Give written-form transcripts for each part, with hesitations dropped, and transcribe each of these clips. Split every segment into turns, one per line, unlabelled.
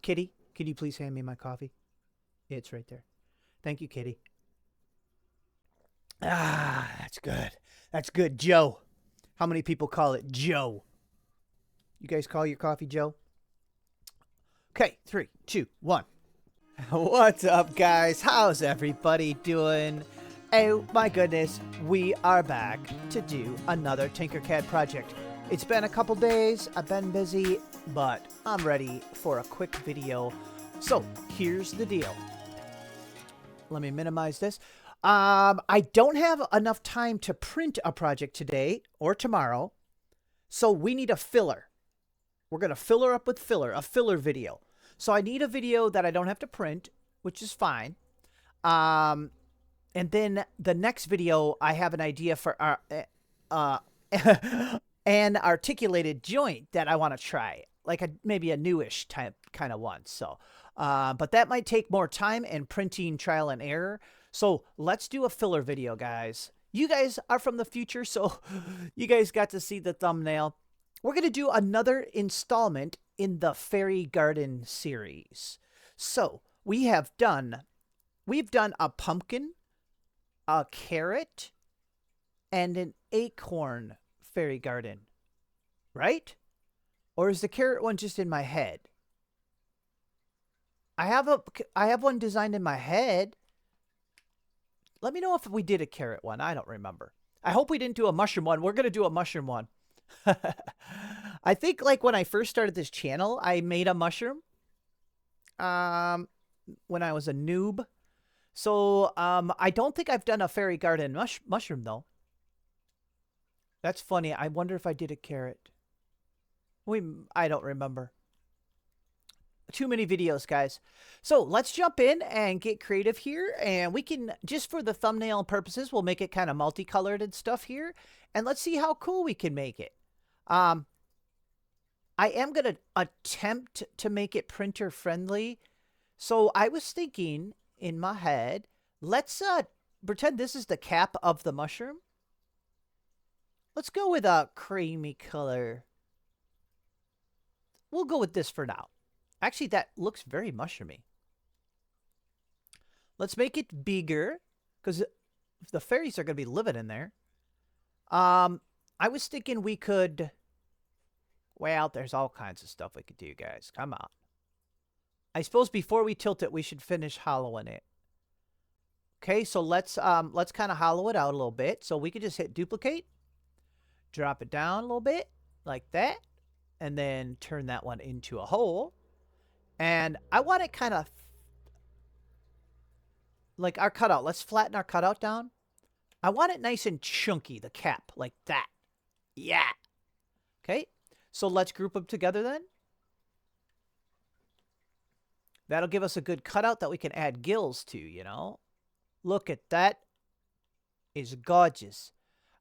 Kitty, could you please hand me my coffee? It's right there. Thank you, Kitty. Ah, that's good. That's good, Joe. How many people call it Joe? You guys call your coffee Joe? Okay, three, two, one. What's up, guys? How's everybody doing? Oh my goodness, we are back to do another Tinkercad project. It's been a couple days, I've been busy, but I'm ready for a quick video. So, here's the deal. Let me minimize this. I don't have enough time to print a project today or tomorrow, so we need a filler. We're going to fill her up with filler, a filler video. So I need a video that I don't have to print, which is fine. Um, and then the next video, I have an idea for our, uh, an articulated joint that I want to try, like maybe a newish type kind of one. So, but that might take more time and printing trial and error. So let's do a filler video, guys. You guys are from the future, so you guys got to see the thumbnail. We're going to do another installment in the Fairy Garden series. So we've done a pumpkin, a carrot, and an acorn fairy garden, right? Or is the carrot one just in my head? I have one designed in my head. Let me know if we did a carrot one. I don't remember. I hope we didn't do a mushroom one. We're going to do a mushroom one. I think like when I first started this channel, I made a mushroom. When I was a noob. So, I don't think I've done a fairy garden mushroom though. That's funny. I wonder if I did a carrot. I don't remember. Too many videos, guys. So let's jump in and get creative here. And we can, just for the thumbnail purposes, we'll make it kind of multicolored and stuff here. And let's see how cool we can make it. I am going to attempt to make it printer friendly. So I was thinking in my head, let's pretend this is the cap of the mushroom. Let's go with a creamy color. We'll go with this for now. Actually, that looks very mushroomy. Let's make it bigger, because the fairies are going to be living in there. I was thinking we could... Well, there's all kinds of stuff we could do, guys. Come on. I suppose before we tilt it, we should finish hollowing it. Okay, so let's kind of hollow it out a little bit. So we could just hit duplicate, drop it down a little bit, like that, and then turn that one into a hole. And I want it kind of like our cutout. Let's flatten our cutout down. I want it nice and chunky, the cap, like that. Yeah. Okay, so let's group them together then. That'll give us a good cutout that we can add gills to, you know. Look at that. It's gorgeous.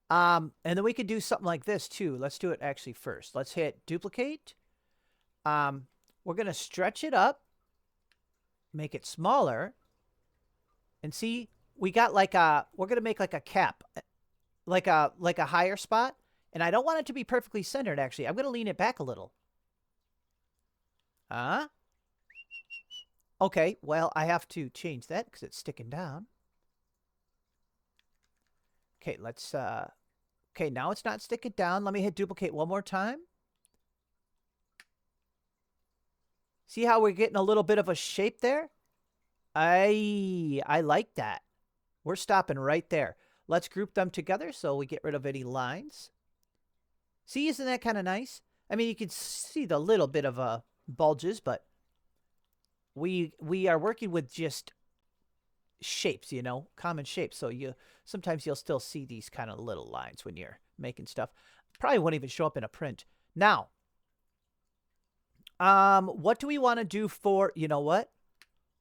And then we could do something like this too. Let's do it actually first. Let's hit duplicate. We're going to stretch it up, make it smaller, and see, we got like we're going to make like a cap, like a higher spot, and I don't want it to be perfectly centered, actually. I'm going to lean it back a little. Okay, well, I have to change that because it's sticking down. Okay, let's, okay, now it's not sticking down. Let me hit duplicate one more time. See how we're getting a little bit of a shape there? I like that. We're stopping right there. Let's group them together so we get rid of any lines. See, isn't that kind of nice? I mean, you can see the little bit of bulges, but we are working with just shapes, you know, common shapes. So sometimes you'll still see these kind of little lines when you're making stuff. Probably won't even show up in a print. Now, what do we want to do for, you know what?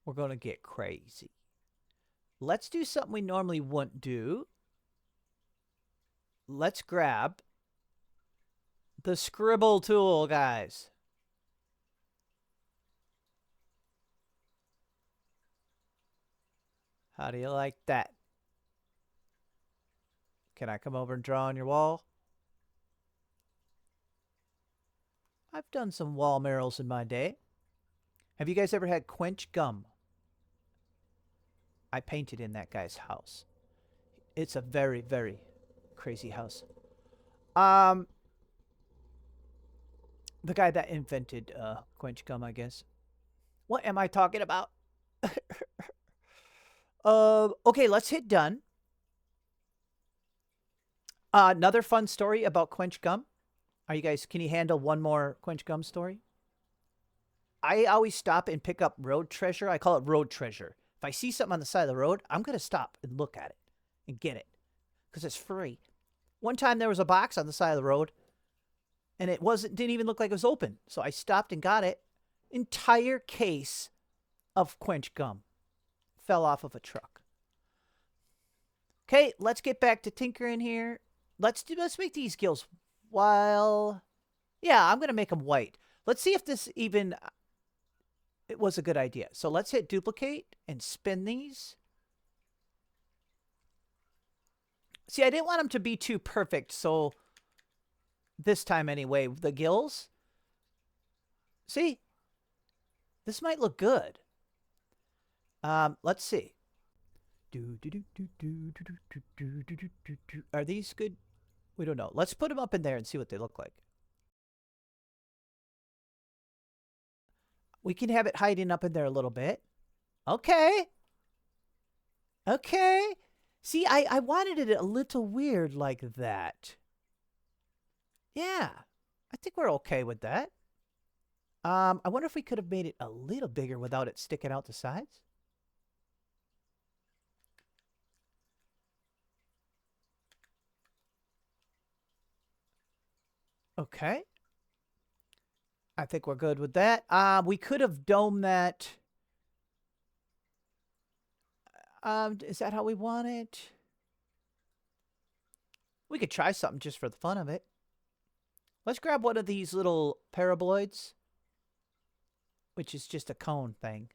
We're going to get crazy. Let's do something we normally wouldn't do. Let's grab the scribble tool, guys. How do you like that? Can I come over and draw on your wall? I've done some wall murals in my day. Have you guys ever had quench gum? I painted in that guy's house. It's a very, very crazy house. Um, the guy that invented quench gum, I guess. What am I talking about? Okay, let's hit done. Another fun story about quench gum. Are you guys? Can you handle one more quench gum story? I always stop and pick up road treasure. I call it road treasure. If I see something on the side of the road, I'm gonna stop and look at it and get it because it's free. One time there was a box on the side of the road, and didn't even look like it was open. So I stopped and got it. Entire case of quench gum fell off of a truck. Okay, let's get back to tinkering here. Let's make these gills. Yeah, I'm gonna make them white. Let's see if this even it was a good idea. So let's hit duplicate and spin these. See, I didn't want them to be too perfect, so this time anyway, the gills. See, this might look good. Let's see. Are these good? We don't know. Let's put them up in there and see what they look like. We can have it hiding up in there a little bit. Okay. Okay. See, I wanted it a little weird like that. Yeah. I think we're okay with that. I wonder if we could have made it a little bigger without it sticking out the sides. Okay. I think we're good with that. We could have domed that. Is that how we want it? We could try something just for the fun of it. Let's grab one of these little paraboloids, which is just a cone thing.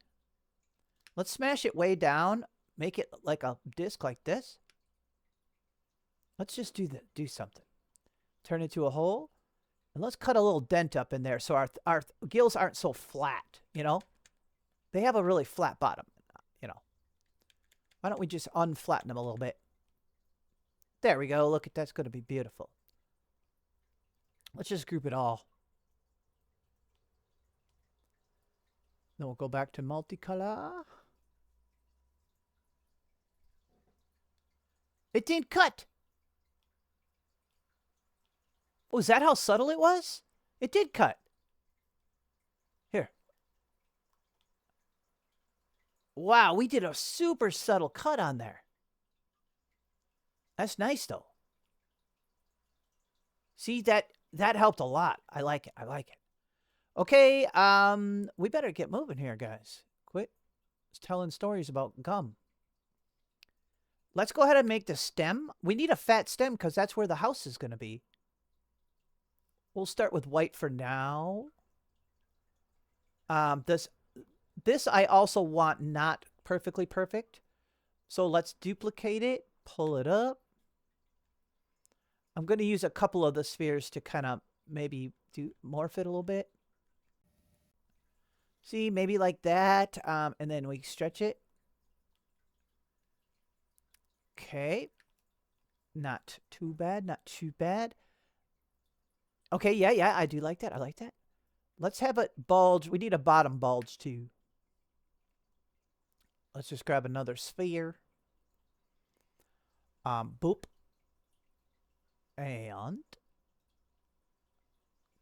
Let's smash it way down. Make it like a disc like this. Let's just do something. Turn it into a hole. And let's cut a little dent up in there so our gills aren't so flat, you know? They have a really flat bottom, you know. Why don't we just unflatten them a little bit? There we go. Look at that's going to be beautiful. Let's just group it all. Then we'll go back to multicolor. It didn't cut. Oh, is that how subtle it was? It did cut. Here. Wow, we did a super subtle cut on there. That's nice, though. See, that helped a lot. I like it. I like it. Okay, we better get moving here, guys. Quit telling stories about gum. Let's go ahead and make the stem. We need a fat stem because that's where the house is going to be. We'll start with white for now. This I also want not perfectly perfect. So let's duplicate it, pull it up. I'm going to use a couple of the spheres to kind of maybe morph it a little bit. See, maybe like that. And then we stretch it. Okay. Not too bad, not too bad. Okay, yeah, I do like that. I like that. Let's have it bulge. We need a bottom bulge, too. Let's just grab another sphere. Boop. And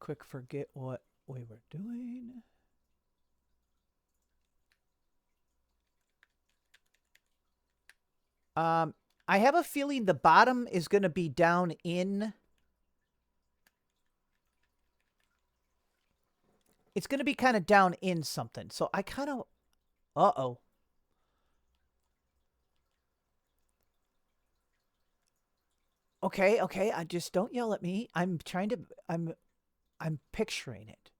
quick forget what we were doing. I have a feeling the bottom is going to be down in... It's going to be kind of down in something. So I kind of... Uh-oh. Okay. I just don't yell at me. I'm picturing it.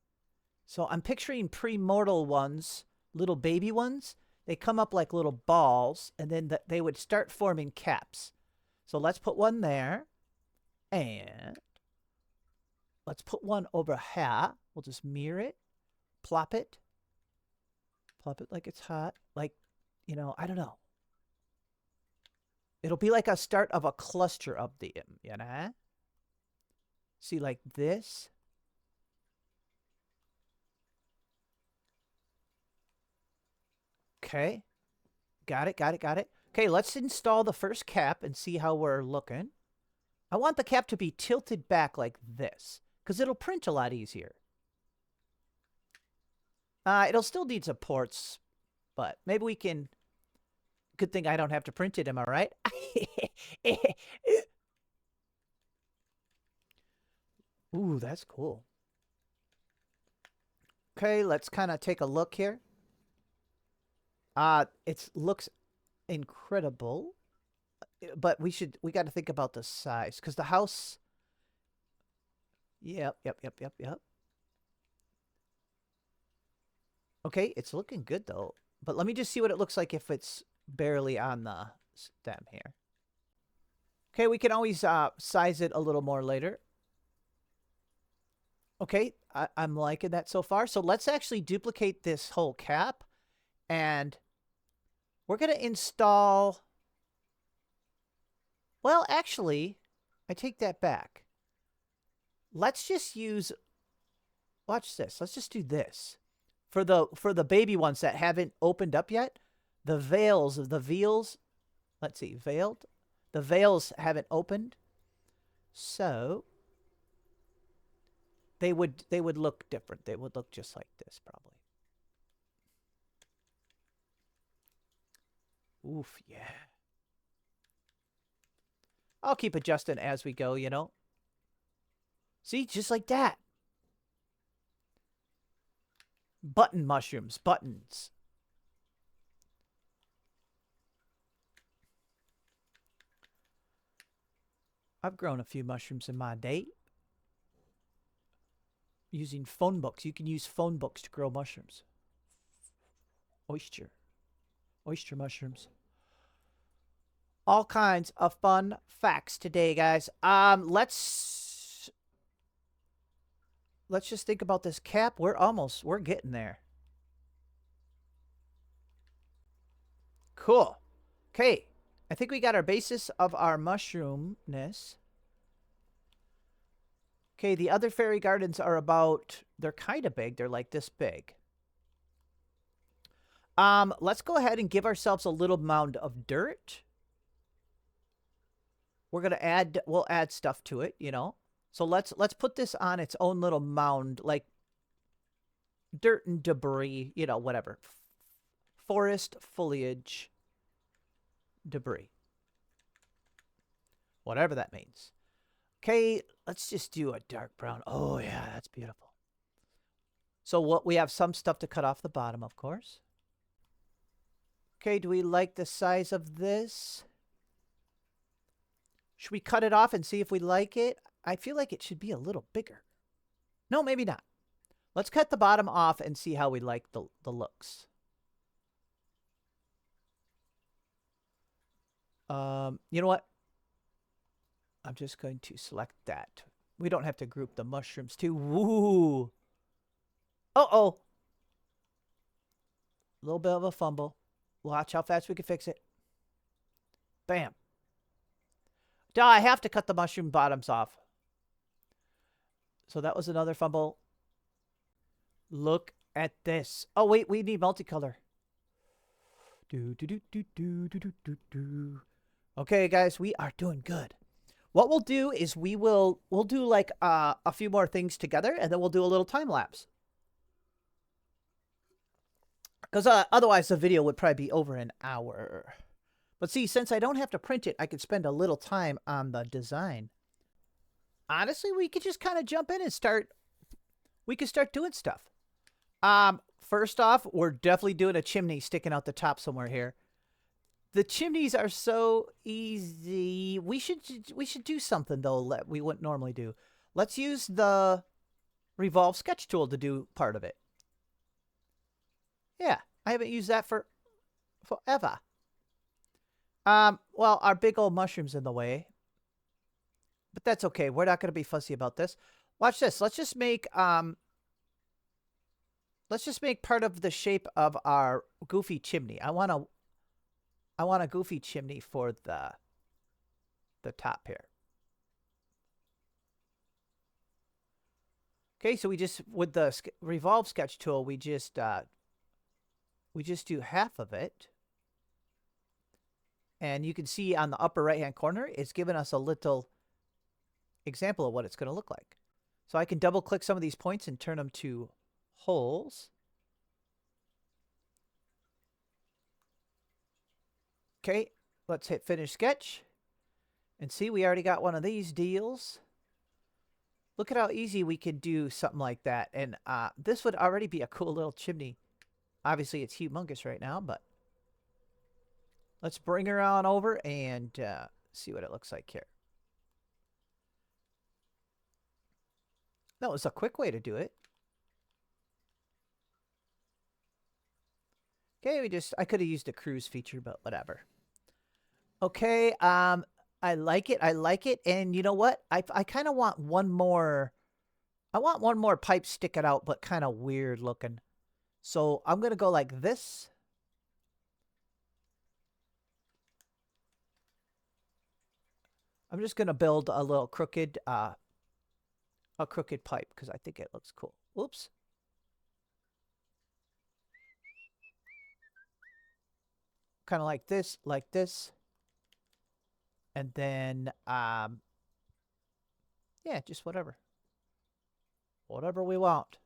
So I'm picturing premortal ones, little baby ones. They come up like little balls, and then they would start forming caps. So let's put one there. And let's put one over here. We'll just mirror it. Plop it. Plop it like it's hot. Like, you know, I don't know. It'll be like a start of a cluster of them, you know? See, like this. Okay. Got it, got it, got it. Okay, let's install the first cap and see how we're looking. I want the cap to be tilted back like this, because it'll print a lot easier. It'll still need some ports, but maybe we can... Good thing I don't have to print it, am I right? Ooh, that's cool. Okay, let's kind of take a look here. It looks incredible, but we got to think about the size, because the house... Yep. Okay, it's looking good, though. But let me just see what it looks like if it's barely on the stem here. Okay, we can always size it a little more later. Okay, I'm liking that so far. So let's actually duplicate this whole cap. And we're going to install... Well, actually, I take that back. Let's just use... Watch this. Let's just do this. For the baby ones that haven't opened up yet, the veils of the veils... Let's see, veiled? The veils haven't opened. So... They would look different. They would look just like this, probably. Oof, yeah. I'll keep adjusting as we go, you know. See, just like that. Button mushrooms, buttons. I've grown a few mushrooms in my day. Using phone books. You can use phone books to grow mushrooms. Oyster mushrooms. All kinds of fun facts today, guys. Let's just think about this cap. We're getting there. Cool. Okay. I think we got our basis of our mushroomness. Okay, the other fairy gardens are about... They're kind of big. They're like this big. Let's go ahead and give ourselves a little mound of dirt. We're going to add... We'll add stuff to it, you know. So let's put this on its own little mound, like dirt and debris, you know, whatever. Forest, foliage, debris. Whatever that means. Okay, let's just do a dark brown. Oh, yeah, that's beautiful. So what we have some stuff to cut off the bottom, of course. Okay, do we like the size of this? Should we cut it off and see if we like it? I feel like it should be a little bigger. No, maybe not. Let's cut the bottom off and see how we like the looks. You know what? I'm just going to select that. We don't have to group the mushrooms too. Woo! Uh-oh. A little bit of a fumble. Watch how fast we can fix it. Bam. Duh, I have to cut the mushroom bottoms off. So that was another fumble. Look at this. Oh, wait, we need multicolor. Okay, guys, we are doing good. What we'll do is we'll do like a few more things together, and then we'll do a little time lapse. Because otherwise the video would probably be over an hour. But see, since I don't have to print it, I could spend a little time on the design. Honestly, we could just kind of jump in and start. We could start doing stuff. First off, we're definitely doing a chimney sticking out the top somewhere here. The chimneys are so easy. We should do something, though, that we wouldn't normally do. Let's use the Revolve Sketch tool to do part of it. Yeah, I haven't used that for forever. Well, our big old mushroom's in the way. But that's okay. We're not going to be fussy about this. Watch this. Let's just make, let's just make part of the shape of our goofy chimney. I want a goofy chimney for the top here. Okay, so we just with the revolve sketch tool, we just do half of it. And you can see on the upper right-hand corner, it's given us a little example of what it's going to look like. So I can double-click some of these points and turn them to holes. Okay, let's hit Finish Sketch. And see, we already got one of these deals. Look at how easy we can do something like that. And this would already be a cool little chimney. Obviously, it's humongous right now, but let's bring her on over and see what it looks like here. That was a quick way to do it. Okay, I could have used a cruise feature, but whatever. Okay, I like it. I like it. And you know what? I kind of want one more. I want one more pipe sticking out, but kind of weird looking. So I'm going to go like this. I'm just going to build a little crooked pipe because I think it looks cool. Oops. Kind of like this, like this. And then, yeah, just whatever. Whatever we want.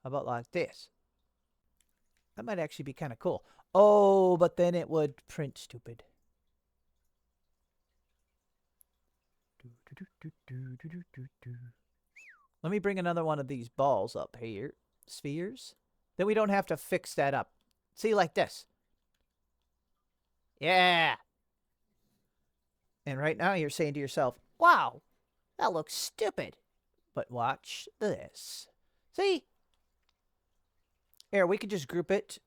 How about like this? That might actually be kind of cool. Oh, but then it would print stupid. Let me bring another one of these balls up here. Spheres. Then we don't have to fix that up. See, like this. Yeah. And right now you're saying to yourself, wow, that looks stupid. But watch this. See? Here, we could just group it.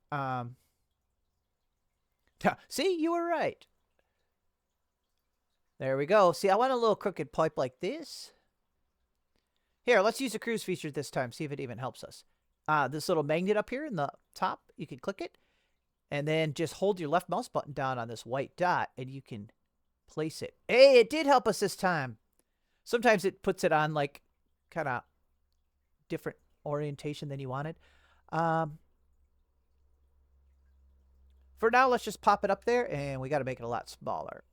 See, you were right. There we go. See, I want a little crooked pipe like this. Here, let's use the cruise feature this time. See if it even helps us. This little magnet up here in the top, you can click it. And then just hold your left mouse button down on this white dot, and you can place it. Hey, it did help us this time. Sometimes it puts it on, like, kind of different orientation than you wanted. For now, let's just pop it up there, and we got to make it a lot smaller.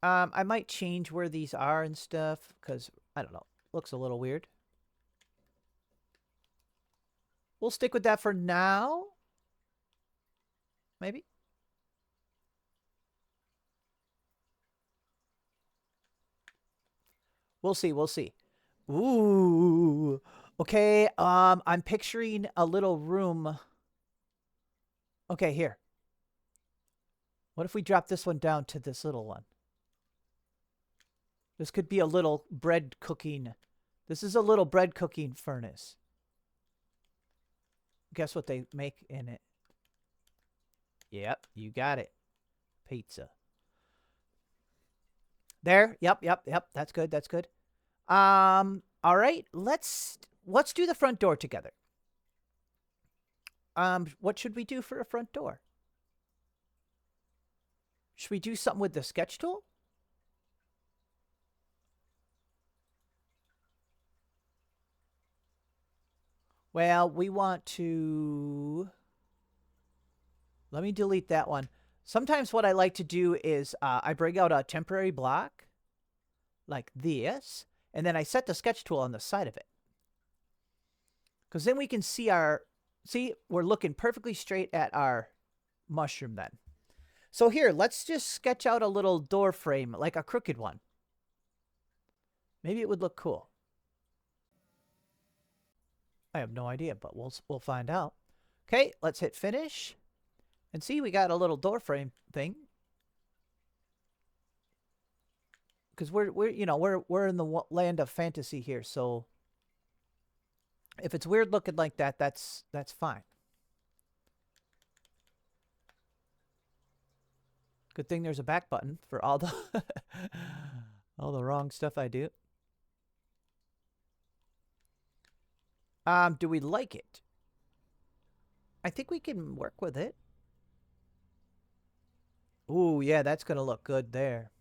I might change where these are and stuff, because, I don't know, looks a little weird. We'll stick with that for now. Maybe. We'll see, we'll see. Ooh. Okay, I'm picturing a little room. Okay, here. What if we drop this one down to this little one? This could be a little bread cooking. This is a little bread cooking furnace. Guess what they make in it? Yep, you got it. Pizza. There. Yep. That's good. That's good. All right. Let's do the front door together. What should we do for a front door? Should we do something with the sketch tool? Well, we want to... Let me delete that one. Sometimes what I like to do is I bring out a temporary block like this, and then I set the sketch tool on the side of it. Because then we can see see, we're looking perfectly straight at our mushroom then. So here, let's just sketch out a little door frame, like a crooked one. Maybe it would look cool. I have no idea, but we'll find out. Okay, let's hit finish. And see, we got a little door frame thing. Because we're in the land of fantasy here, so if it's weird looking like that, that's fine. Good thing there's a back button for all the All the wrong stuff I do. Do we like it? I think we can work with it. Ooh, yeah, that's gonna look good there.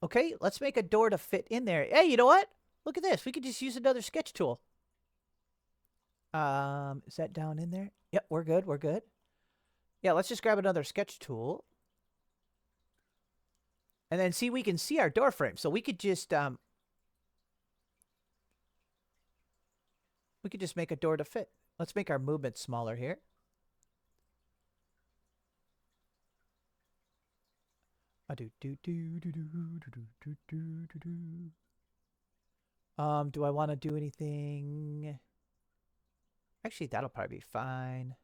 Okay, let's make a door to fit in there. Hey, you know what? Look at this. We could just use another sketch tool. Is that down in there? Yep, we're good. We're good. Yeah, let's just grab another sketch tool. And then see, we can see our door frame. So we could just make a door to fit. Let's make our movement smaller here. Do I want to do anything? Actually, that'll probably be fine.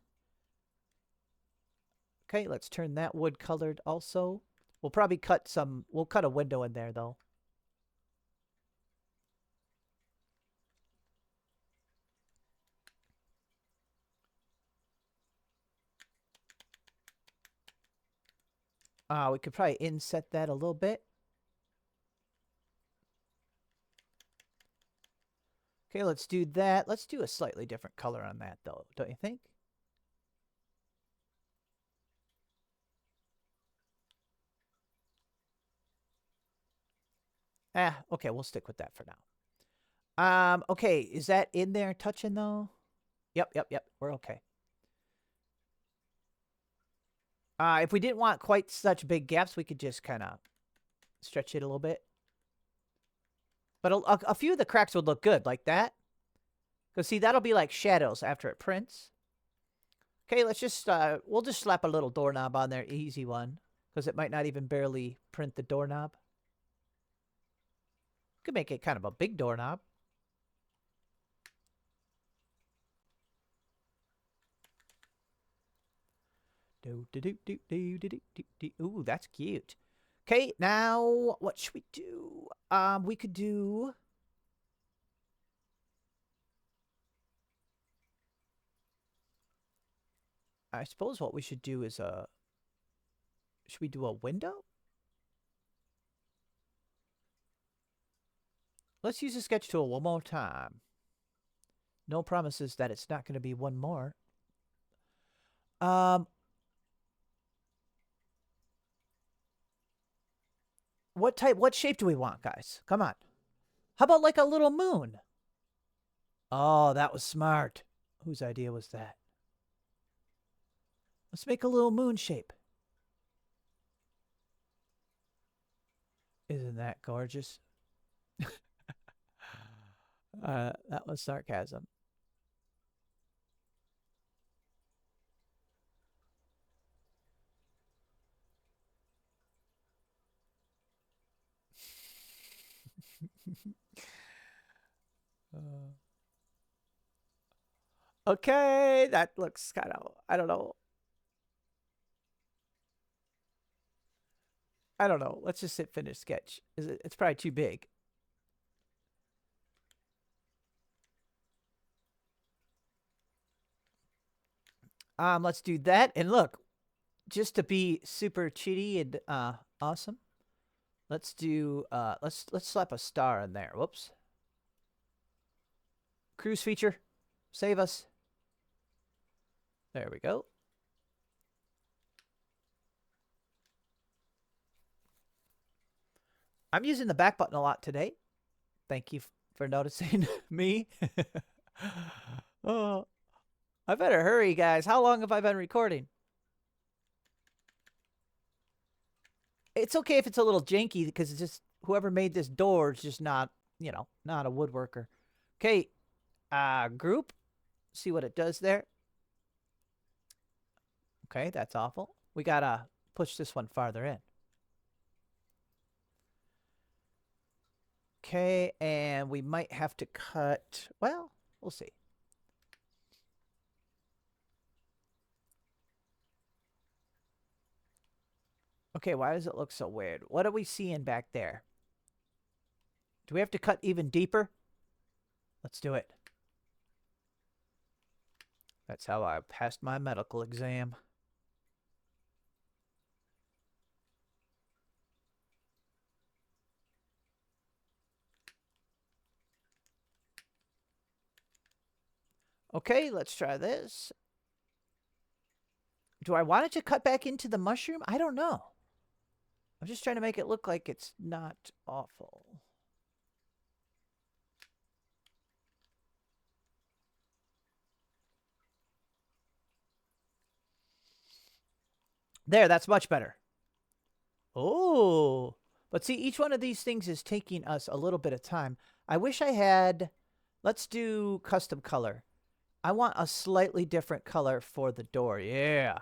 Okay, let's turn that wood colored also. We'll probably cut some, we'll cut a window in there though. We could probably inset that a little bit. Okay, let's do that. Let's do a slightly different color on that though, don't you think? Okay, we'll stick with that for now. Okay, is that in there touching though? Yep, we're okay. If we didn't want quite such big gaps, we could just kind of stretch it a little bit. But a few of the cracks would look good, like that. Because, see, that'll be like shadows after it prints. Okay, let's just, we'll just slap a little doorknob on there, easy one. Because it might not even barely print the doorknob. Could make it kind of a big doorknob. Ooh, that's cute. Okay, now what should we do? We could do. I suppose what we should do is should we do a window? Let's use the sketch tool one more time. No promises that it's not going to be one more. What shape do we want, guys? Come on. How about like a little moon? Oh, that was smart. Whose idea was that? Let's make a little moon shape. Isn't that gorgeous? That was sarcasm. Okay, that looks kind of, I don't know. I don't know. Let's just hit finish sketch. It's probably too big. Let's do that. And look, just to be super cheaty and awesome, let's do let's slap a star in there. Whoops. Cruise feature. Save us. There we go. I'm using the back button a lot today. Thank you for noticing me. Oh, I better hurry, guys. How long have I been recording? It's okay if it's a little janky because it's just whoever made this door is just not, you know, not a woodworker. Okay, group. See what it does there. Okay, that's awful. We gotta push this one farther in. Okay, and we might have to cut, well, we'll see. Okay, why does it look so weird? What are we seeing back there? Do we have to cut even deeper? Let's do it. That's how I passed my medical exam. Okay, let's try this. Do I want it to cut back into the mushroom? I don't know. I'm just trying to make it look like it's not awful. There, that's much better. Oh, but see, each one of these things is taking us a little bit of time. I wish I had, let's do custom color. I want a slightly different color for the door. Yeah,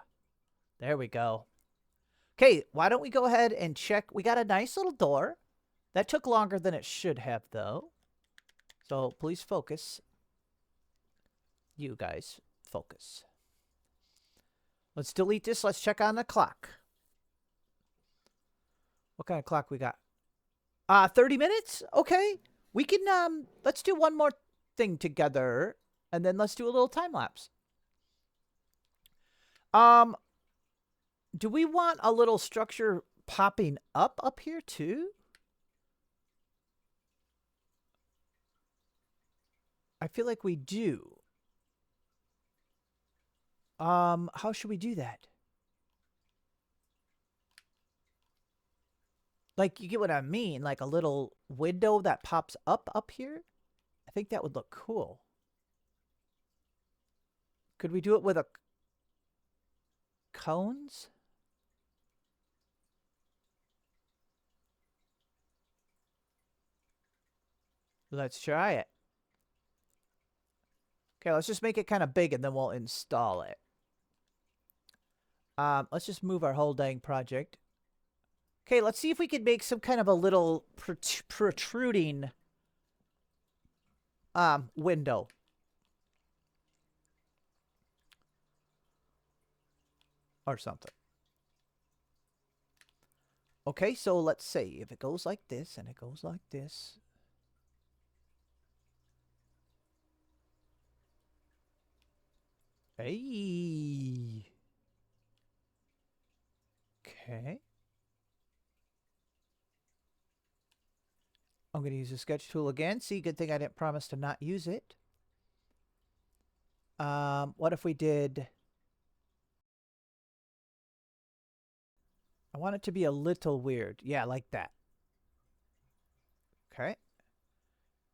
there we go. Okay, why don't we go ahead and check? We got a nice little door. That took longer than it should have, though. So please focus. You guys, focus. Let's delete this. Let's check on the clock. What kind of clock we got? 30 minutes? Okay. We can, let's do one more thing together, and then let's do a little time lapse. Do we want a little structure popping up here too? I feel like we do. How should we do that? Like, you get what I mean? Like a little window that pops up here? I think that would look cool. Could we do it with a cones? Let's try it. Okay, let's just make it kind of big and then we'll install it. Let's just move our whole dang project. Okay, let's see if we can make some kind of a little protruding window. Or something. Okay, so let's say if it goes like this and it goes like this. Hey. Okay. I'm going to use the sketch tool again. See, good thing I didn't promise to not use it. What if we did... I want it to be a little weird. Yeah, like that. Okay.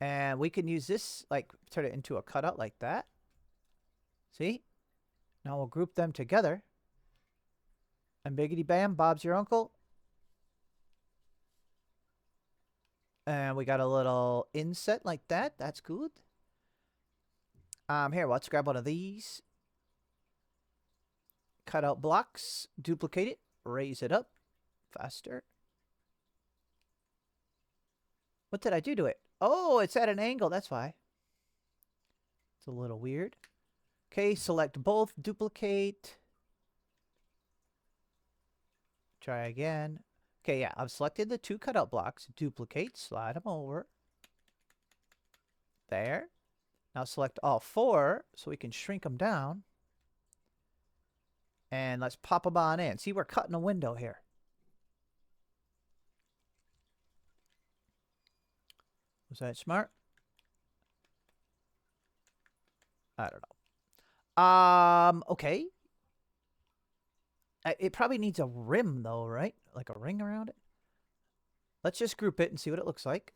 And we can use this, like, turn it into a cutout like that. See? Now we'll group them together. And biggity bam, Bob's your uncle. And we got a little inset like that. That's good. Here, let's grab one of these. Cut out blocks, duplicate it, raise it up faster. What did I do to it? Oh, it's at an angle. That's why. It's a little weird. Okay, select both, duplicate. Try again. Okay, yeah, I've selected the two cutout blocks. Duplicate, slide them over. There. Now select all four so we can shrink them down. And let's pop them on in. See, we're cutting a window here. Was that smart? I don't know. Okay. It probably needs a rim, though, right? Like a ring around it. Let's just group it and see what it looks like.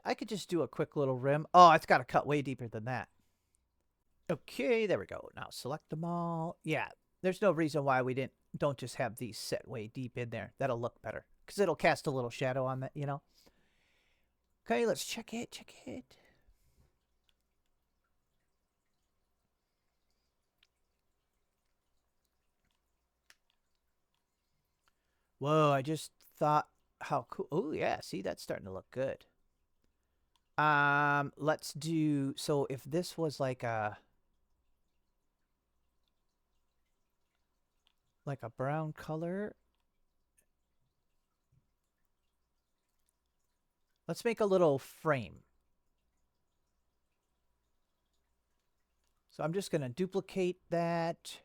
I could just do a quick little rim. Oh, it's got to cut way deeper than that. Okay, there we go. Now select them all. Yeah, there's no reason why we don't just have these set way deep in there. That'll look better because it'll cast a little shadow on that, you know. Okay, let's check it. Check it. Whoa, I just thought how cool. Oh, yeah, see, that's starting to look good. Let's do, so if this was like a brown color. Let's make a little frame. So I'm just going to duplicate that,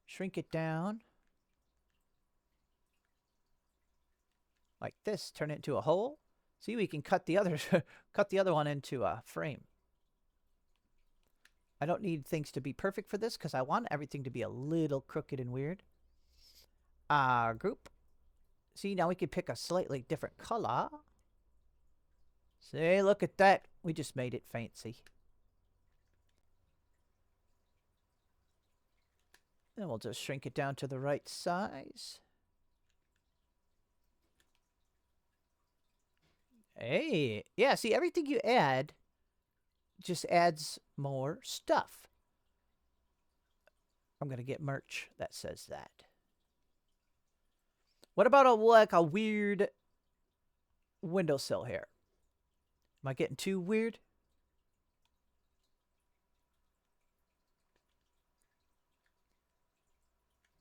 shrink it down. like this, turn it into a hole. See, we can cut the other cut the other one into a frame. I don't need things to be perfect for this because I want everything to be a little crooked and weird. Group. See, now we can pick a slightly different color. See, look at that. We just made it fancy. Then we'll just shrink it down to the right size. Hey, yeah, see, everything you add just adds more stuff. I'm going to get merch that says that. What about a weird windowsill here? Am I getting too weird?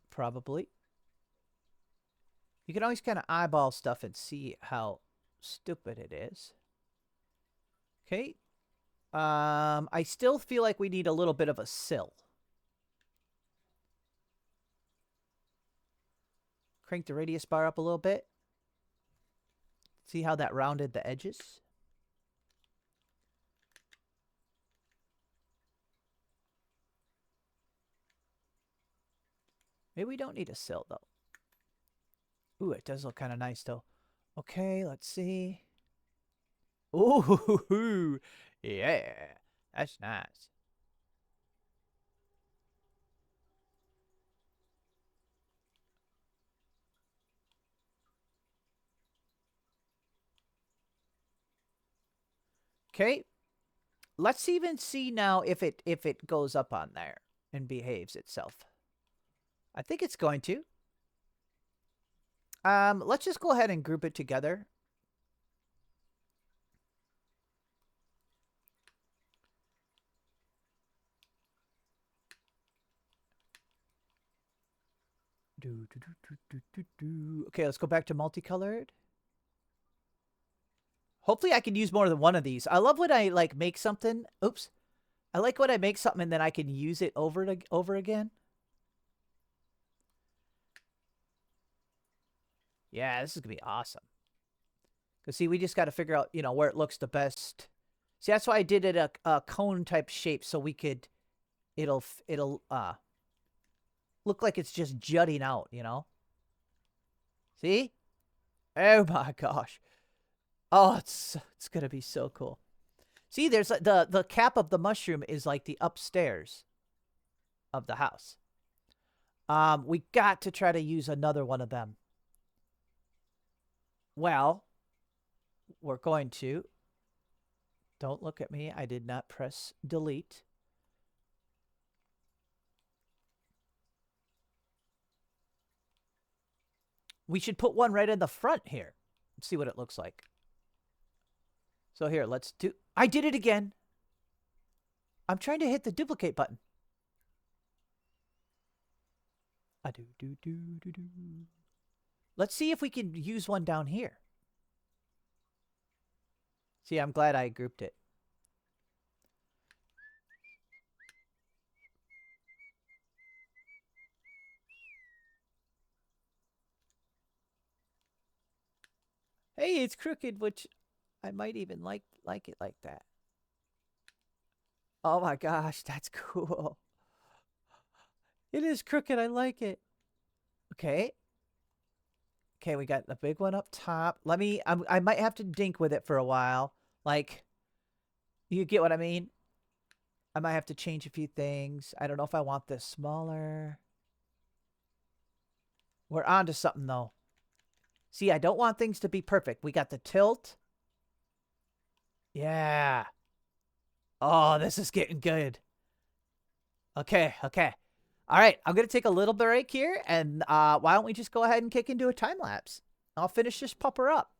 Probably. You can always kind of eyeball stuff and see how stupid it is. Okay. I still feel like we need a little bit of a sill. Crank the radius bar up a little bit. See how that rounded the edges? Maybe we don't need a sill, though. Ooh, it does look kind of nice, though. Okay, let's see. Ooh, yeah. That's nice. Okay. Let's even see now if it goes up on there and behaves itself. I think it's going to. Let's just go ahead and group it together. Okay, let's go back to multicolored. Hopefully I can use more than one of these. I love when I like make something. Oops. I like when I make something and then I can use it over again. Yeah, this is going to be awesome. Because, see, we just got to figure out, you know, where it looks the best. See, that's why I did it a cone type shape so we could, it'll look like it's just jutting out, you know? See? Oh my gosh. Oh, it's going to be so cool. See, there's the cap of the mushroom is like the upstairs of the house. We got to try to use another one of them. Well, we're going to. Don't look at me. I did not press delete. We should put one right in the front here. Let's see what it looks like. So here, let's do... I did it again. I'm trying to hit the duplicate button. Let's see if we can use one down here. See, I'm glad I grouped it. Hey, it's crooked, which I might even like it like that. Oh my gosh, that's cool. It is crooked. I like it. Okay. Okay, we got the big one up top. Let me... I might have to dink with it for a while. Like, you get what I mean? I might have to change a few things. I don't know if I want this smaller. We're on to something, though. See, I don't want things to be perfect. We got the tilt. Yeah. Oh, this is getting good. Okay, okay. All right, I'm going to take a little break here, and why don't we just go ahead and kick into a time-lapse? I'll finish this pupper up.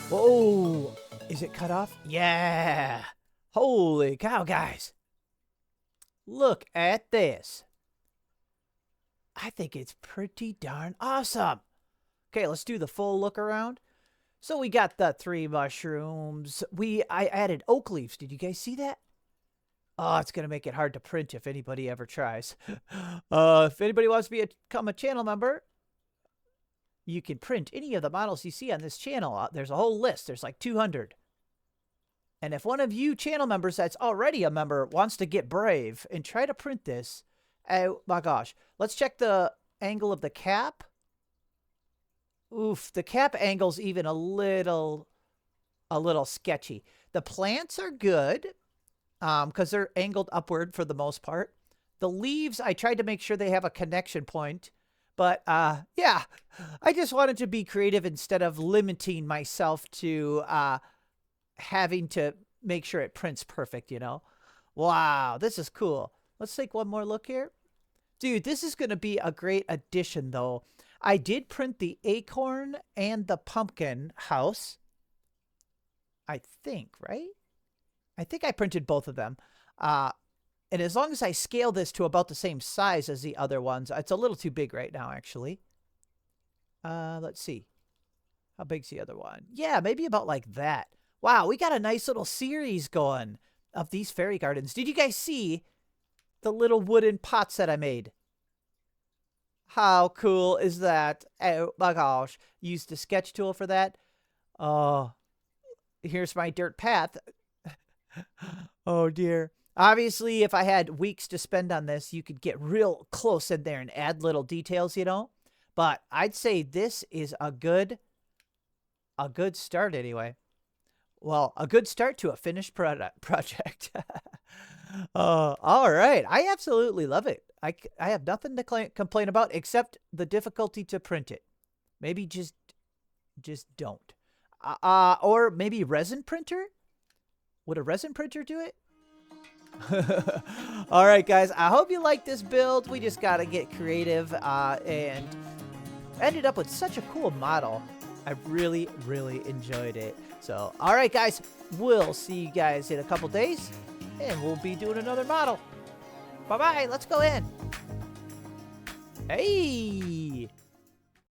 Whoa! Is it cut off? Yeah! Holy cow, guys! Look at this. I think it's pretty darn awesome. Okay, let's do the full look around. So we got the 3 mushrooms. I added oak leaves. Did you guys see that? Oh, it's going to make it hard to print if anybody ever tries. If anybody wants to become a channel member, you can print any of the models you see on this channel. There's a whole list. There's like 200. And if one of you channel members that's already a member wants to get brave and try to print this, oh my gosh. Let's check the angle of the cap. Oof, the cap angle's even a little sketchy. The plants are good because they're angled upward for the most part. The leaves, I tried to make sure they have a connection point. But, yeah, I just wanted to be creative instead of limiting myself to having to make sure it prints perfect, you know? Wow, this is cool. Let's take one more look here. Dude, this is going to be a great addition, though. I did print the acorn and the pumpkin house. I think, right? I think I printed both of them. And as long as I scale this to about the same size as the other ones, it's a little too big right now, actually. Let's see. How big's the other one? Yeah, maybe about like that. Wow, we got a nice little series going of these fairy gardens. Did you guys see the little wooden pots that I made? How cool is that? Oh my gosh. Used the sketch tool for that. Oh, here's my dirt path. Oh dear. Obviously, if I had weeks to spend on this, you could get real close in there and add little details, you know? But I'd say this is a good start anyway. Well, a good start to a finished project. All right. I absolutely love it. I have nothing to complain about except the difficulty to print it. Maybe just don't. Or maybe resin printer? Would a resin printer do it? All right, guys. I hope you like this build. We just got to get creative and ended up with such a cool model. I really, really enjoyed it. So, all right, guys. We'll see you guys in a couple days, and we'll be doing another model. Bye-bye. Let's go in. Hey!